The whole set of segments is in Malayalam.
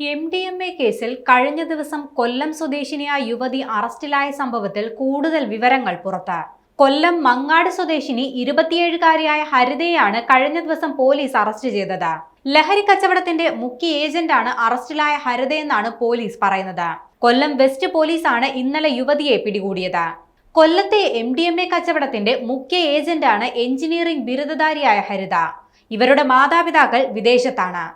MDMA കേസിൽ കഴിഞ്ഞ ദിവസം കൊല്ലം സ്വദേശിനിയായ യുവതി അറസ്റ്റിലായ സംഭവത്തിൽ കൂടുതൽ വിവരങ്ങൾ പുറത്ത്. കൊല്ലം മങ്ങാട് സ്വദേശിനി 27-കാരിയായ ഹരിതയെയാണ് കഴിഞ്ഞ ദിവസം പോലീസ് അറസ്റ്റ് ചെയ്തത്. ലഹരി കച്ചവടത്തിന്റെ മുഖ്യ ഏജന്റാണ് അറസ്റ്റിലായ ഹരിതയെന്നാണ് പോലീസ് പറയുന്നത്. കൊല്ലം വെസ്റ്റ് പോലീസാണ് ഇന്നലെ യുവതിയെ പിടികൂടിയത്. കൊല്ലത്തെ MDMA കച്ചവടത്തിന്റെ മുഖ്യ ഏജന്റാണ് എഞ്ചിനീയറിംഗ് ബിരുദധാരിയായ ഹരിത. ഇവരുടെ മാതാപിതാക്കൾ വിദേശത്താണ്.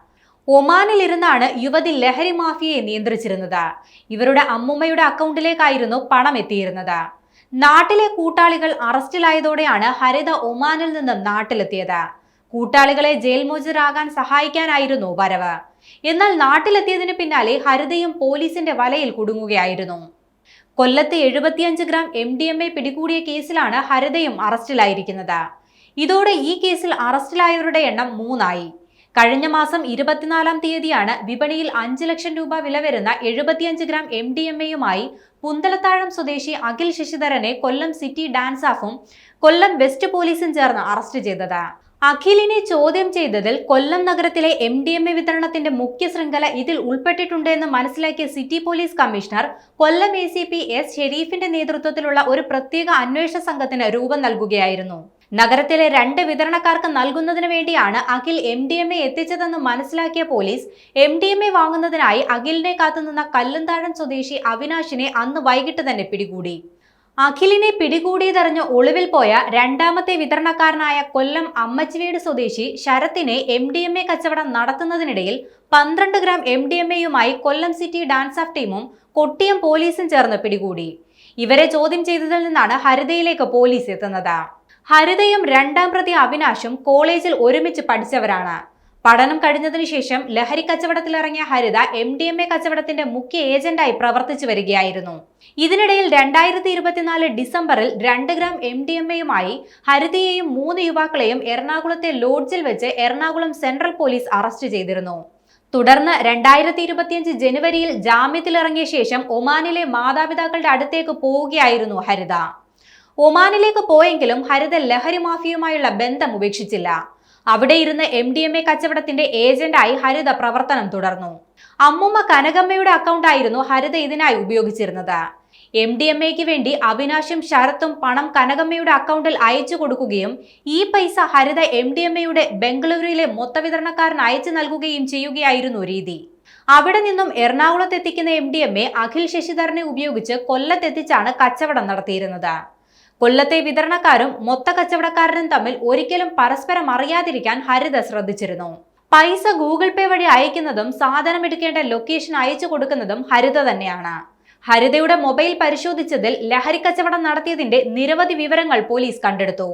ഒമാനിലിരുന്നാണ് യുവതി ലഹരി മാഫിയയെ നിയന്ത്രിച്ചിരുന്നത്. ഇവരുടെ അമ്മുമ്മയുടെ അക്കൗണ്ടിലേക്കായിരുന്നു പണം എത്തിയിരുന്നത്. നാട്ടിലെ കൂട്ടാളികൾ അറസ്റ്റിലായതോടെയാണ് ഹരിത ഒമാനിൽ നിന്നും നാട്ടിലെത്തിയത്. കൂട്ടാളികളെ ജയിൽ മോചിതരാകാൻ സഹായിക്കാനായിരുന്നു വരവ്. എന്നാൽ നാട്ടിലെത്തിയതിന് പിന്നാലെ ഹരിതയും പോലീസിന്റെ വലയിൽ കുടുങ്ങുകയായിരുന്നു. കൊല്ലത്ത് 75 ഗ്രാം MDMA പിടികൂടിയ കേസിലാണ് ഹരിതയും അറസ്റ്റിലായിരിക്കുന്നത്. ഇതോടെ ഈ കേസിൽ അറസ്റ്റിലായവരുടെ എണ്ണം 3 ആയി. കഴിഞ്ഞ മാസം 24-ാം തീയതിയാണ് വിപണിയിൽ 5 ലക്ഷം രൂപ വില വരുന്ന 75 ഗ്രാം MDMA-യുമായി പുന്തലത്താഴം സ്വദേശി അഖിൽ ശശിധരനെ കൊല്ലം സിറ്റി ഡാൻസ് ഓഫും കൊല്ലം വെസ്റ്റ് പോലീസും ചേർന്ന് അറസ്റ്റ് ചെയ്തത്. അഖിലിനെ ചോദ്യം ചെയ്തതിൽ കൊല്ലം നഗരത്തിലെ MDMA വിതരണത്തിന്റെ മുഖ്യ ശൃംഖല ഇതിൽ ഉൾപ്പെട്ടിട്ടുണ്ടെന്ന് മനസ്സിലാക്കിയ സിറ്റി പോലീസ് കമ്മീഷണർ കൊല്ലം ACP S ഷെരീഫിന്റെ നേതൃത്വത്തിലുള്ള ഒരു പ്രത്യേക അന്വേഷണ സംഘത്തിന് രൂപം നൽകുകയായിരുന്നു. നഗരത്തിലെ 2 വിതരണക്കാർക്ക് നൽകുന്നതിന് വേണ്ടിയാണ് അഖിൽ MDMA എത്തിച്ചതെന്ന് മനസ്സിലാക്കിയ പോലീസ് MDMA വാങ്ങുന്നതിനായി അഖിലിനെ കാത്തുനിന്ന കല്ലുംതാഴം സ്വദേശി അവിനാശിനെ അന്ന് വൈകിട്ട് തന്നെ പിടികൂടി. അഖിലിനെ പിടികൂടിയതറിഞ്ഞ് ഒളിവിൽ പോയ രണ്ടാമത്തെ വിതരണക്കാരനായ കൊല്ലം അമ്മച്ചിവീട് സ്വദേശി ശരത്തിനെ MDMA കച്ചവടം നടത്തുന്നതിനിടയിൽ 12 ഗ്രാം MDMA-യുമായി കൊല്ലം സിറ്റി ഡാൻസ് ഓഫ് ടീമും കൊട്ടിയം പോലീസും ചേർന്ന് പിടികൂടി. ഇവരെ ചോദ്യം ചെയ്തതിൽ നിന്നാണ് ഹരിതയിലേക്ക് പോലീസ് എത്തുന്നത്. ഹരിതയും രണ്ടാം പ്രതി അവിനാശും കോളേജിൽ ഒരുമിച്ച് പഠിച്ചവരാണ്. പഠനം കഴിഞ്ഞതിനു ശേഷം ലഹരി കച്ചവടത്തിലിറങ്ങിയ ഹരിത MDMA കച്ചവടത്തിന്റെ മുഖ്യ ഏജന്റായി പ്രവർത്തിച്ചു വരികയായിരുന്നു. ഇതിനിടയിൽ 2024 ഡിസംബറിൽ 2 ഗ്രാം MDMA-യുമായി ഹരിതയെയും 3 യുവാക്കളെയും എറണാകുളത്തെ ലോഡ്ജിൽ വെച്ച് എറണാകുളം സെൻട്രൽ പോലീസ് അറസ്റ്റ് ചെയ്തിരുന്നു. തുടർന്ന് 2025 ജനുവരിയിൽ ജാമ്യത്തിലിറങ്ങിയ ശേഷം ഒമാനിലെ മാതാപിതാക്കളുടെ അടുത്തേക്ക് പോവുകയായിരുന്നു ഹരിത. ഒമാനിലേക്ക് പോയെങ്കിലും ഹരിത ലഹരി മാഫിയയുമായുള്ള ബന്ധം ഉപേക്ഷിച്ചില്ല. അവിടെ ഇരുന്ന് MDMA കച്ചവടത്തിന്റെ ഏജന്റായി ഹരിത പ്രവർത്തനം തുടർന്നു. അമ്മുമ്മ കനകമ്മയുടെ അക്കൗണ്ടായിരുന്നു ഹരിത ഇതിനായി ഉപയോഗിച്ചിരുന്നത്. MDMA-ക്ക് വേണ്ടി അവിനാശും ശരത്തും പണം കനകമ്മയുടെ അക്കൗണ്ടിൽ അയച്ചു കൊടുക്കുകയും ഈ പൈസ ഹരിത MDMA-യുടെ ബംഗളൂരുവിലെ മൊത്തവിതരണക്കാരന് അയച്ചു നൽകുകയും ചെയ്യുകയായിരുന്നു രീതി. അവിടെ നിന്നും എറണാകുളത്തെത്തിക്കുന്ന MDMA അഖിൽ ശശിധരനെ ഉപയോഗിച്ച് കൊല്ലത്തെത്തിച്ചാണ് കച്ചവടം നടത്തിയിരുന്നത്. കൊല്ലത്തെ വിതരണക്കാരും മൊത്ത കച്ചവടക്കാരനും തമ്മിൽ ഒരിക്കലും പരസ്പരം അറിയാതിരിക്കാൻ ഹരിത ശ്രദ്ധിച്ചിരുന്നു. പൈസ ഗൂഗിൾ പേ വഴി അയക്കുന്നതും സാധനം എടുക്കേണ്ട ലൊക്കേഷൻ അയച്ചു കൊടുക്കുന്നതും ഹരിത തന്നെയാണ്. ഹരിതയുടെ മൊബൈൽ പരിശോധിച്ചതിൽ ലഹരി കച്ചവടം നടത്തിയതിന്റെ നിരവധി വിവരങ്ങൾ പോലീസ് കണ്ടെടുത്തു.